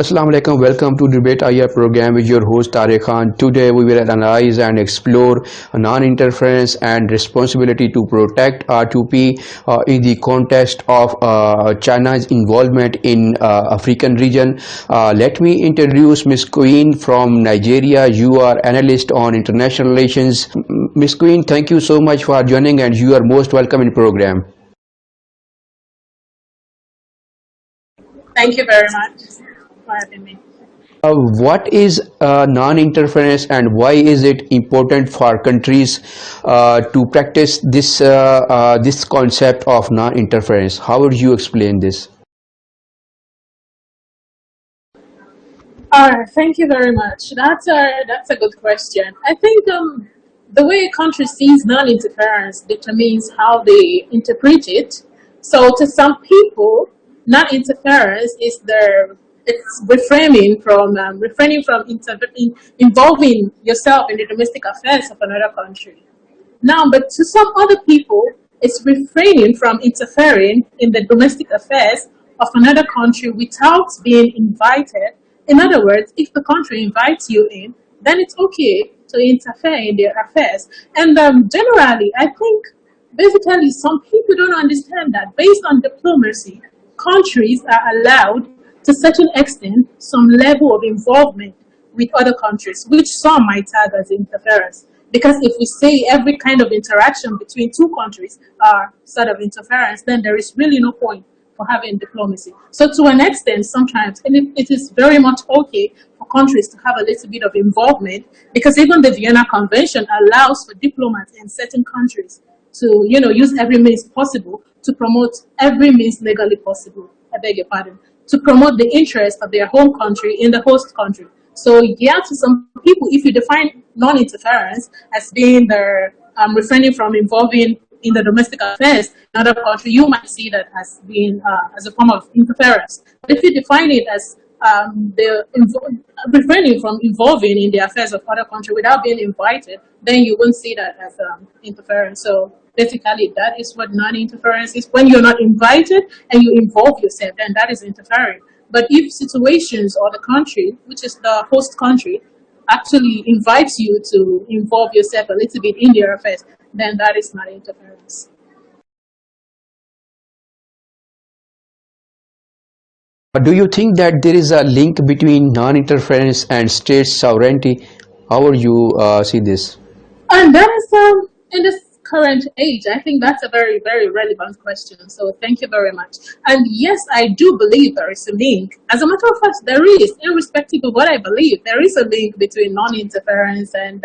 Assalamu alaikum. Welcome to Debate IR program with your host Tariq Khan. Today we will analyze and explore non-interference and responsibility to protect R2P in the context of China's involvement in African region. Let me introduce Ms. Queen from Nigeria. You are analyst on international relations. Ms. Queen, thank you so much for joining, and you are most welcome in program. Thank you very much for having me. What is non-interference, and why is it important for countries to practice this concept of non-interference? How would you explain this? Thank you very much. That's a good question. I think the way a country sees non-interference determines how they interpret it. So to some people, non-interference is it's refraining from involving yourself in the domestic affairs of another country. Now, but to some other people, it's refraining from interfering in the domestic affairs of another country without being invited. In other words, if the country invites you in, then it's okay to interfere in their affairs. And generally, I think basically some people don't understand that based on diplomacy, countries are allowed to a certain extent some level of involvement with other countries, which some might tag as interference. Because if we say every kind of interaction between two countries are sort of interference, then there is really no point for having diplomacy. So to an extent, sometimes it is very much okay for countries to have a little bit of involvement, because even the Vienna Convention allows for diplomats in certain countries to, use every means possible to promote every means legally possible, I beg your pardon, to promote the interest of their home country in the host country. So yeah, to some people, if you define non-interference as being the refraining from involving in the domestic affairs in another country, you might see that as being as a form of interference. But if you define it as refraining from involving in the affairs of other country without being invited, then you won't see that as interference. So basically, that is what non-interference is. When you're not invited and you involve yourself, then that is interfering. But if situations or the country, which is the host country, actually invites you to involve yourself a little bit in their affairs, then that is not interference. Do you think that there is a link between non-interference and state sovereignty? How would you see this? And that is in this current age, I think that's a very, very relevant question. So thank you very much. And yes, I do believe there is a link. As a matter of fact, there is, irrespective of what I believe, there is a link between non-interference and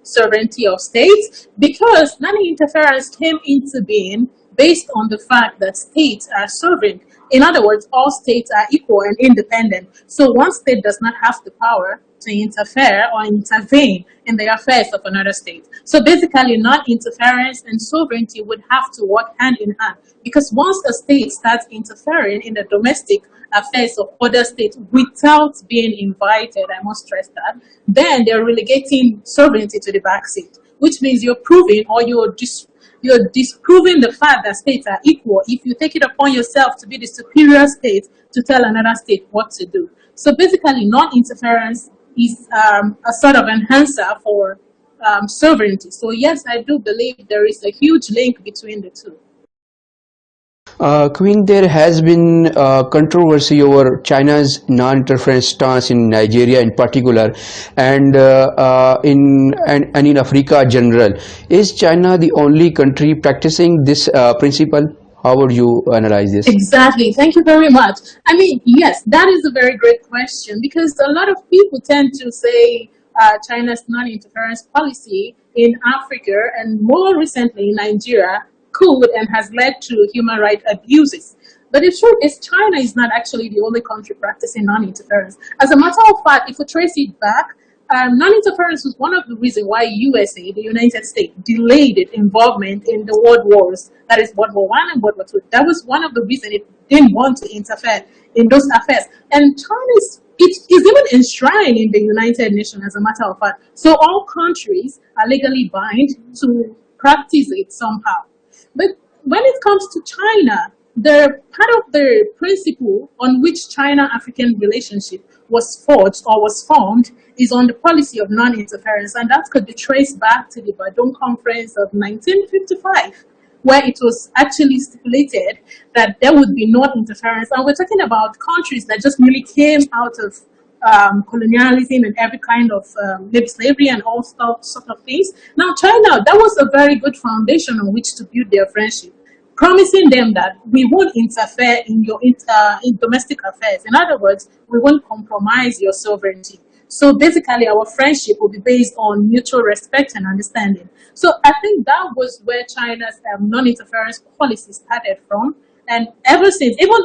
sovereignty of states, because non-interference came into being based on the fact that states are sovereign. In other words, all states are equal and independent. So one state does not have the power to interfere or intervene in the affairs of another state. So basically, non-interference and sovereignty would have to work hand in hand, because once a state starts interfering in the domestic affairs of other states without being invited, I must stress that, then they're relegating sovereignty to the back seat, which means you're proving or you're disproving the fact that states are equal if you take it upon yourself to be the superior state to tell another state what to do. So basically, non-interference is a sort of enhancer for sovereignty. So yes, I do believe there is a huge link between the two. Queen, there has been controversy over China's non-interference stance in Nigeria in particular, and in Africa in general. Is China the only country practicing this principle? How would you analyze this? Exactly. Thank you very much. I mean, yes, that is a very great question, because a lot of people tend to say China's non-interference policy in Africa and more recently in Nigeria could and has led to human rights abuses. But the truth is, China is not actually the only country practicing non-interference. As a matter of fact, if we trace it back, non-interference was one of the reasons why USA, the United States, delayed its involvement in the world wars. That is World War I and World War II. That was one of the reasons it didn't want to interfere in those affairs. And China is even enshrined in the United Nations, as a matter of fact. So all countries are legally bound to practice it somehow. But when it comes to China, the part of the principle on which China-African relationship was forged or was formed is on the policy of non-interference, and that could be traced back to the Badung Conference of 1955, where it was actually stipulated that there would be no interference. And we're talking about countries that just really came out of colonialism and every kind of maybe slavery and all sort of things. Now, China, that was a very good foundation on which to build their friendship, promising them that we won't interfere in your in domestic affairs. In other words, we won't compromise your sovereignty. So basically, our friendship will be based on mutual respect and understanding. So I think that was where China's non-interference policy started from. And ever since, even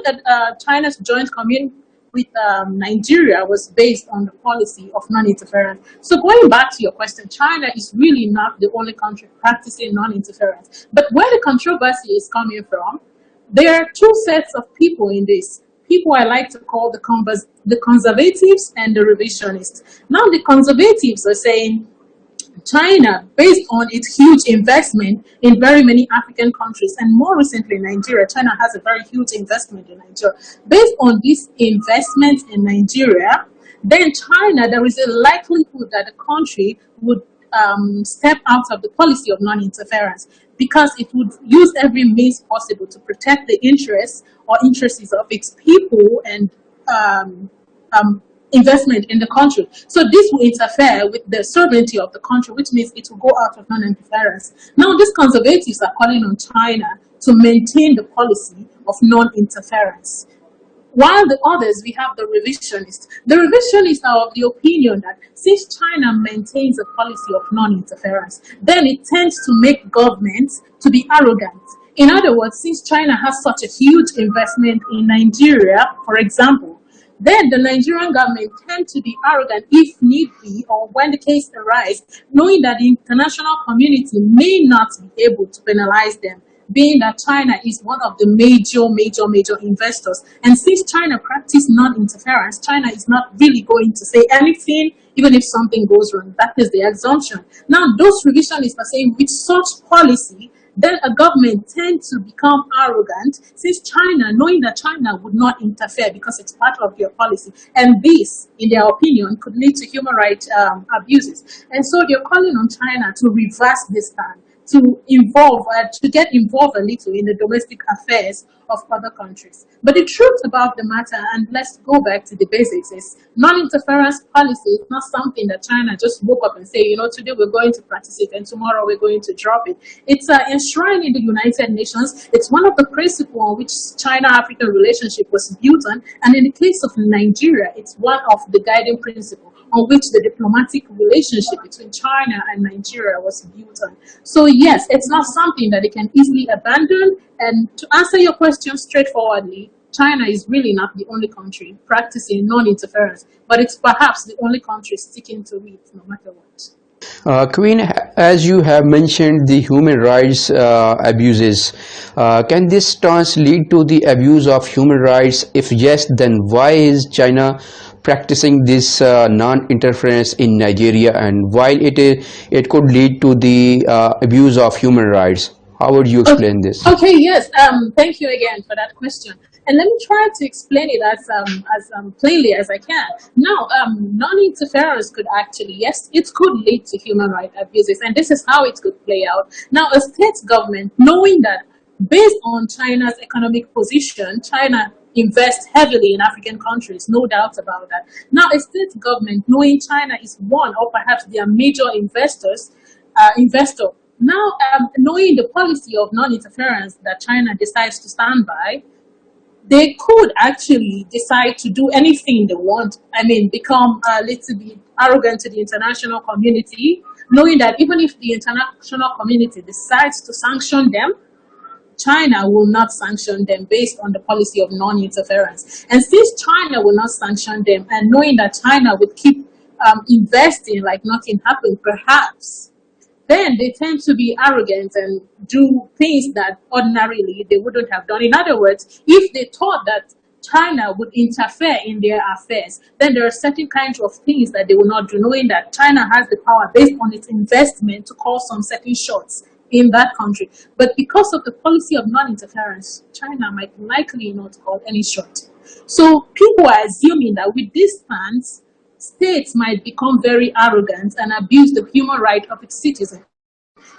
China's joint commune with Nigeria was based on the policy of non-interference. So going back to your question, China is really not the only country practicing non-interference. But where the controversy is coming from, there are two sets of people in this. People I like to call the conservatives and the revisionists. Now the conservatives are saying China, based on its huge investment in very many African countries, and more recently Nigeria, China has a very huge investment in Nigeria. Based on this investment in Nigeria, then China, there is a likelihood that the country would step out of the policy of non-interference, because it would use every means possible to protect the interests of its people and investment in the country. So this will interfere with the sovereignty of the country, which means it will go out of non-interference. Now, these conservatives are calling on China to maintain the policy of non-interference. While the others, we have the revisionists. The revisionists are of the opinion that since China maintains a policy of non-interference, then it tends to make governments to be arrogant. In other words, since China has such a huge investment in Nigeria, for example, then the Nigerian government tend to be arrogant if need be, or when the case arises, knowing that the international community may not be able to penalize them, being that China is one of the major investors. And since China practices non-interference, China is not really going to say anything, even if something goes wrong. That is the assumption. Now, those revisionists are saying with such policy, then a government tends to become arrogant, since China, knowing that China would not interfere because it's part of their policy. And this, in their opinion, could lead to human rights abuses. And so they're calling on China to reverse this stand, to get involved a little in the domestic affairs of other countries. But the truth about the matter, and let's go back to the basics, is non-interference policy is not something that China just woke up and say, today we're going to practice it and tomorrow we're going to drop it. It's enshrined in the United Nations. It's one of the principles on which China-African relationship was built on. And in the case of Nigeria, it's one of the guiding principles on which the diplomatic relationship between China and Nigeria was built on. So yes, it's not something that they can easily abandon. And to answer your question straightforwardly, China is really not the only country practicing non-interference, but it's perhaps the only country sticking to it no matter what. Queen, as you have mentioned the human rights abuses, can this stance lead to the abuse of human rights? If yes, then why is China practicing this non-interference in Nigeria, and while it could lead to the abuse of human rights? How would you explain this? Okay, yes. Thank you again for that question. And let me try to explain it as plainly as I can. Now, non-interference could actually, yes, it could lead to human rights abuses, and this is how it could play out. Now, a state government, knowing that based on China's economic position, China invests heavily in African countries, no doubt about that. Now, a state government, knowing China is one or perhaps their major investor, now knowing the policy of non-interference that China decides to stand by, they could actually decide to do anything they want. I mean, become a little bit arrogant to the international community, knowing that even if the international community decides to sanction them, China will not sanction them based on the policy of non-interference. And since China will not sanction them, and knowing that China would keep investing like nothing happened, perhaps, then they tend to be arrogant and do things that ordinarily they wouldn't have done. In other words, if they thought that China would interfere in their affairs, then there are certain kinds of things that they will not do, knowing that China has the power based on its investment to call some certain shots in that country. But because of the policy of non-interference, China might likely not call any shot. So people are assuming that with this stance, states might become very arrogant and abuse the human right of its citizens.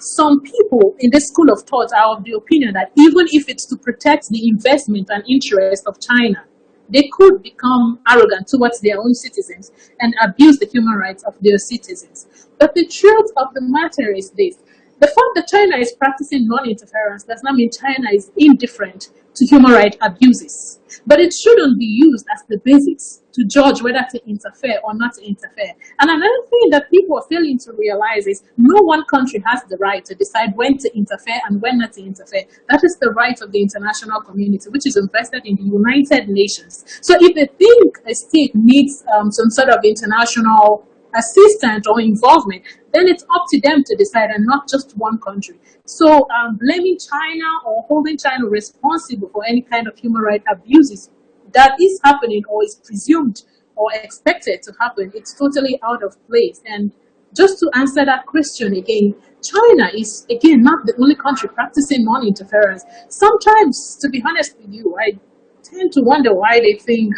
Some people in this school of thought are of the opinion that even if it's to protect the investment and interest of China, they could become arrogant towards their own citizens and abuse the human rights of their citizens. But the truth of the matter is this: the fact that China is practicing non-interference does not mean China is indifferent to human rights abuses. But it shouldn't be used as the basis to judge whether to interfere or not to interfere. And another thing that people are failing to realize is no one country has the right to decide when to interfere and when not to interfere. That is the right of the international community, which is invested in the United Nations. So if they think a state needs some sort of international assistance or involvement, then it's up to them to decide and not just one country. So blaming China or holding China responsible for any kind of human rights abuses that is happening or is presumed or expected to happen, it's totally out of place. And just to answer that question again, China is, again, not the only country practicing non-interference. Sometimes, to be honest with you, I tend to wonder why they think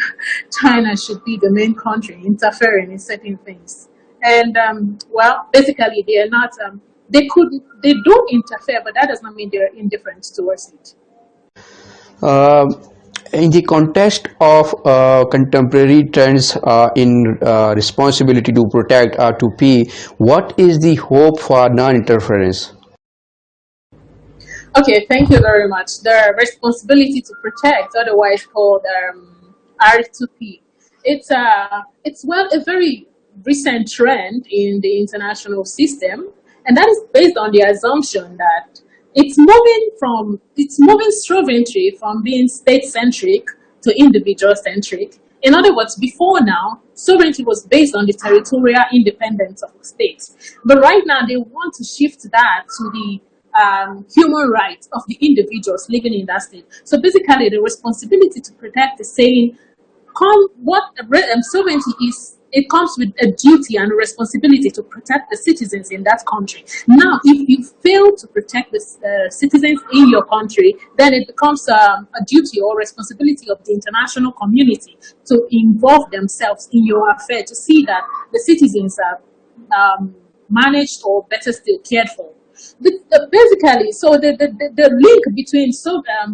China should be the main country interfering in certain things. And well, basically, they are not. They don't interfere, but that does not mean they're indifferent towards it. In the context of contemporary trends in responsibility to protect R2P, what is the hope for non-interference? Okay, thank you very much. The responsibility to protect, otherwise called R2P, it's well a very recent trend in the international system, and that is based on the assumption that it's moving sovereignty from being state-centric to individual-centric. In other words, before now, sovereignty was based on the territorial independence of the states. But right now, they want to shift that to the human rights of the individuals living in that state. So basically, the responsibility to protect is saying, sovereignty is, it comes with a duty and a responsibility to protect the citizens in that country. Now, if you fail to protect the citizens in your country, then it becomes a duty or responsibility of the international community to involve themselves in your affair to see that the citizens are managed or better still cared for. Basically, so the link between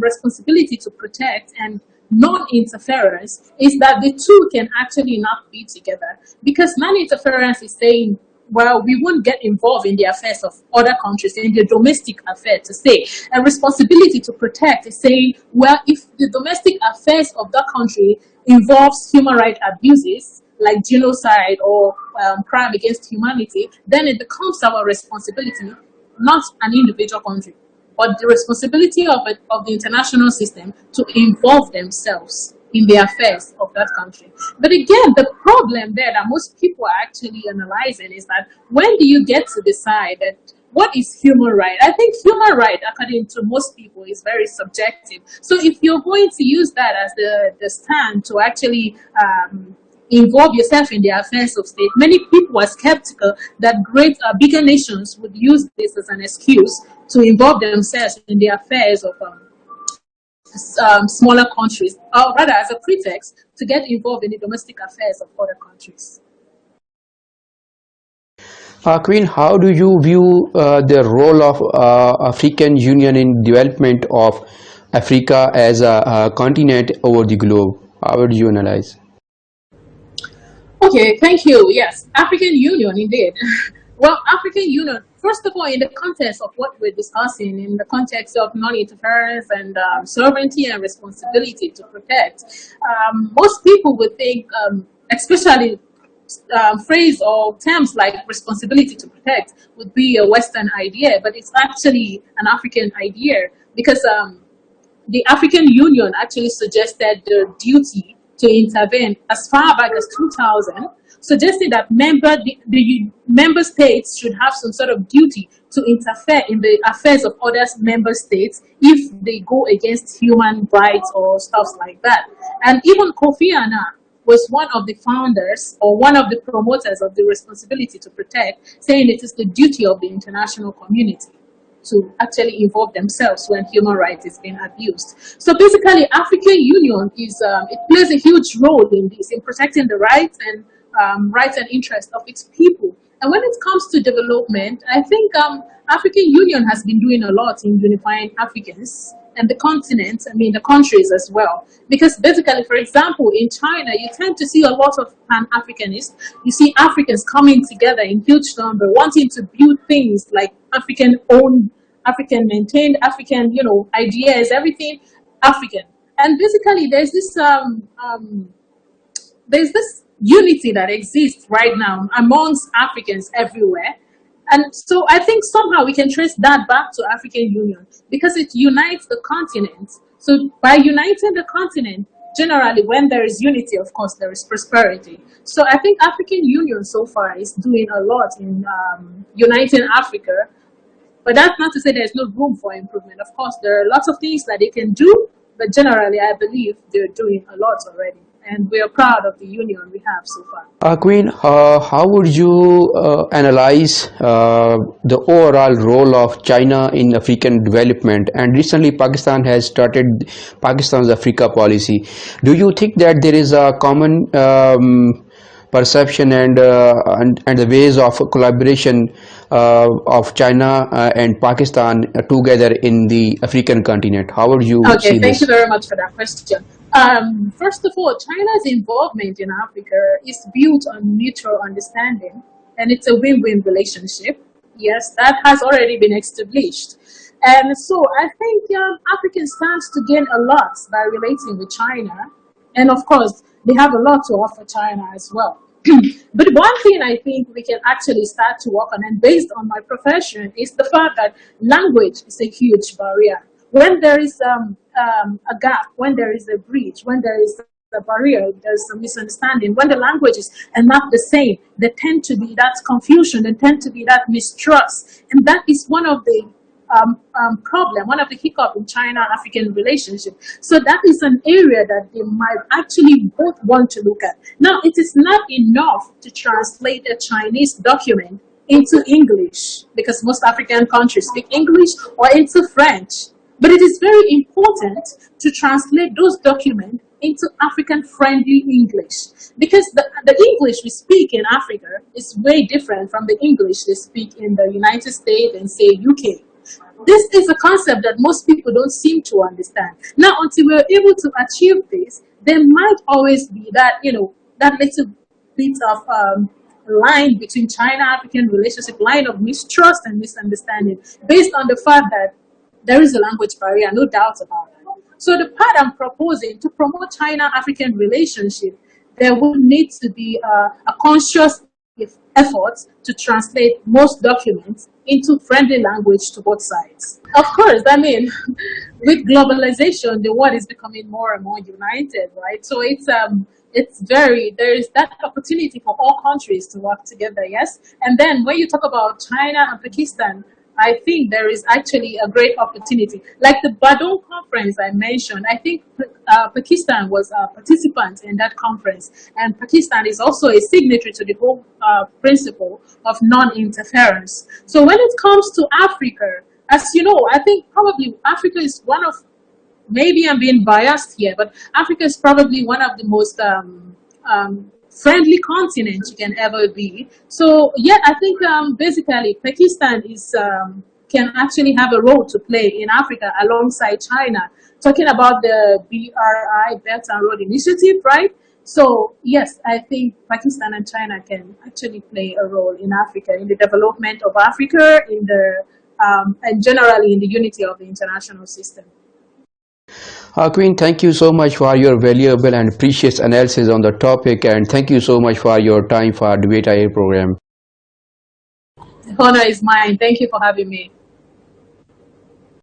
responsibility to protect and non-interference is that the two can actually not be together, because non-interference is saying, well, we won't get involved in the affairs of other countries, in their domestic affairs, to say. And responsibility to protect is saying, well, if the domestic affairs of that country involves human rights abuses, like genocide or crime against humanity, then it becomes our responsibility, not an individual country, but the responsibility of the international system to involve themselves in the affairs of that country. But again, the problem there that most people are actually analyzing is that when do you get to decide that what is human right? I think human right, according to most people, is very subjective. So if you're going to use that as the stand to actually involve yourself in the affairs of state, many people are skeptical that bigger nations would use this as an excuse to involve themselves in the affairs of smaller countries, or rather as a pretext to get involved in the domestic affairs of other countries. Queen, how do you view the role of African Union in development of Africa as a continent over the globe? How would you analyze? Okay, thank you. Yes, African Union, indeed. Well, African Union, first of all, in the context of what we're discussing, in the context of non-interference and sovereignty and responsibility to protect, most people would think, especially phrase or terms like responsibility to protect would be a Western idea, but it's actually an African idea, because the African Union actually suggested the duty to intervene as far back as 2000, suggesting that the member states should have some sort of duty to interfere in the affairs of other member states if they go against human rights or stuff like that. And even Kofi Annan was one of the founders or one of the promoters of the responsibility to protect, saying it is the duty of the international community to actually involve themselves when human rights is being abused. So basically, African Union is it plays a huge role in this, in protecting the rights and interests of its people. And when it comes to development, I think African Union has been doing a lot in unifying Africans and the continent, the countries as well. Because basically, for example, in China, you tend to see a lot of Pan-Africanists. You see Africans coming together in huge number, wanting to build things like African-owned, African-maintained, African, ideas, everything African. And basically, there's this unity that exists right now amongst Africans everywhere. And so I think somehow we can trace that back to African Union because it unites the continent. So by uniting the continent, generally when there is unity, of course, there is prosperity. So I think African Union so far is doing a lot in uniting Africa. But that's not to say there's no room for improvement. Of course, there are lots of things that they can do, but generally I believe they're doing a lot already. And we are proud of the union we have so far. Queen, how would you analyze the overall role of China in African development? And recently, Pakistan has started Pakistan's Africa policy. Do you think that there is a common perception and the ways of collaboration of China and Pakistan together in the African continent? How would you see this? Thank you very much for that question. First of all, China's involvement in Africa is built on mutual understanding, and it's a win-win relationship. Yes, that has already been established. And so I think Africa stands to gain a lot by relating with China. And of course, they have a lot to offer China as well. But one thing I think we can actually start to work on, and based on my profession, is the fact that language is a huge barrier. When there is a gap, when there is a breach, when there is a barrier, there's a misunderstanding, when the languages are not the same, there tend to be that confusion, there tend to be that mistrust. And that is one of the problem, one of the hiccup in China-African relationship. So that is an area that they might actually both want to look at. Now, it is not enough to translate a Chinese document into English, because most African countries speak English, or into French. But it is very important to translate those documents into African-friendly English, because the English we speak in Africa is way different from the English they speak in the United States and, say, UK. This is a concept that most people don't seem to understand. Now, until we're able to achieve this, there might always be that, that little bit of line between China-African relationship, line of mistrust and misunderstanding, based on the fact that there is a language barrier, no doubt about it. So the part I'm proposing to promote China-African relationship, there will need to be a conscious effort to translate most documents into friendly language to both sides. Of course, with globalization, the world is becoming more and more united, right? So there is that opportunity for all countries to work together, yes? And then when you talk about China and Pakistan, I think there is actually a great opportunity. Like the Badon conference I mentioned, I think Pakistan was a participant in that conference. And Pakistan is also a signatory to the whole principle of non-interference. So when it comes to Africa, as you know, I think probably Africa is one of, maybe I'm being biased here, but Africa is probably one of the most friendly continent you can ever be. So yeah, I think basically Pakistan can actually have a role to play in Africa alongside China. Talking about the BRI, Belt and Road Initiative, right? So yes, I think Pakistan and China can actually play a role in Africa, in the development of Africa, and generally in the unity of the international system. Queen, thank you so much for your valuable and precious analysis on the topic, and thank you so much for your time for our Debate IA program. The honor is mine. Thank you for having me.